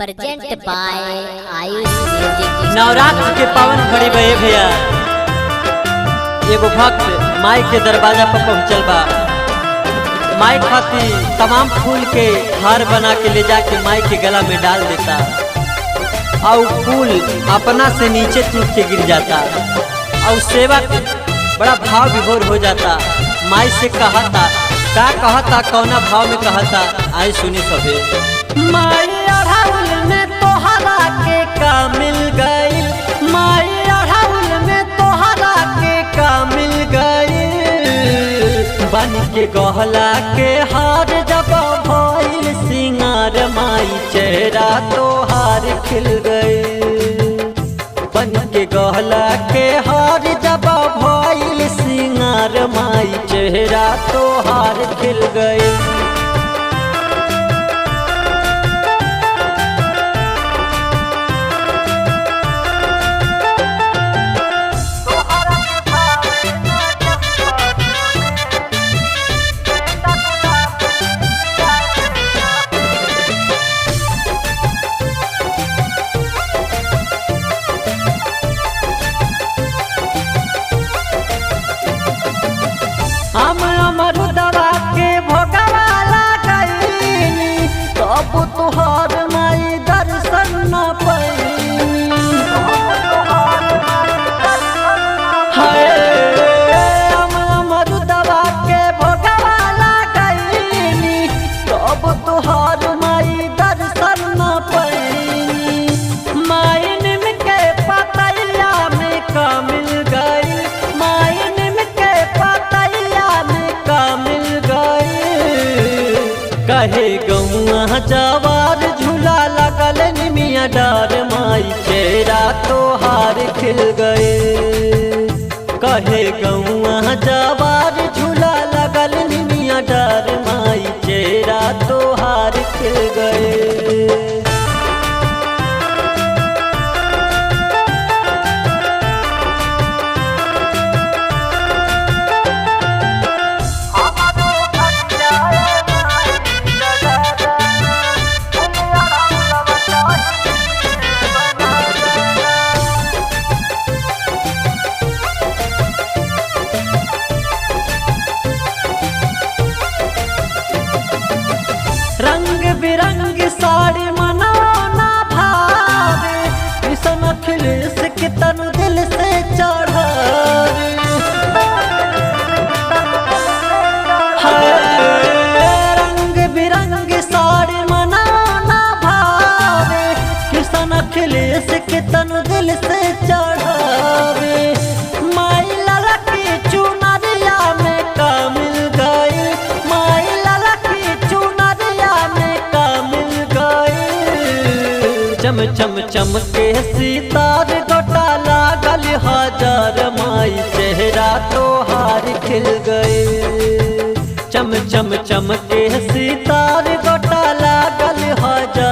Present by Ayush music. Navratra के पावन घड़ी बहे भैया, एगो भक्त माई के दरवाजा पर पहुंचल बा। माई खातिर तमाम फूल के हार बना के ले जाके माई के गला में डाल देता और फूल अपना से नीचे टूट के गिर जाता और सेवक बड़ा भाव विभोर हो जाता। माई से कहता का कहता कौना भाव में कहता, आए सुनी सभे। माई अढ़ाउल में तोहरा के का मिल गई, माई अढ़ाउल में तोहरा के का मिल गई। बन के गहला के हार जब भइल सिंगार, माई चेहरा तोहार खिल गई। बन के गहला के हार जब भइल सिंगार, माई चेहरा तोहार खिल गई। हम अमरुदवा के भोगवा लगैनी, तब तुहार माई दर्शन न पैनी। हम अमरुदवा के भोगवा लगैनी, तब तुहार माई दर्शन न पैनी। माई निम के पतैया में का मिल गई, माई निम के पतैया में का मिल गई। कहे गौआ जवार झूला लगल निमिया डार, माई चेहरा तोहार खिल गए। कहे गौआ जवार झूला लगल निमिया डार, माई चेहरा तोहार खिल गए। रंग बिरंग साड़ी मनौना भावे, किसन अखिलेश के तनु दिल से चढ़ावे। रंग बिरंग साड़ी मनौना भावे, किसन अखिलेश के तनु दिल से चढ़ावे। माई लाला की चुनरिया में का मिल गई, माई लाला की चुनरिया में का मिल गई। चम चम चम के सितार गोटा लागल हजार, माई चेहरा तोहार खिल गए। चम चम चम के सितार गोटा लागल हजार,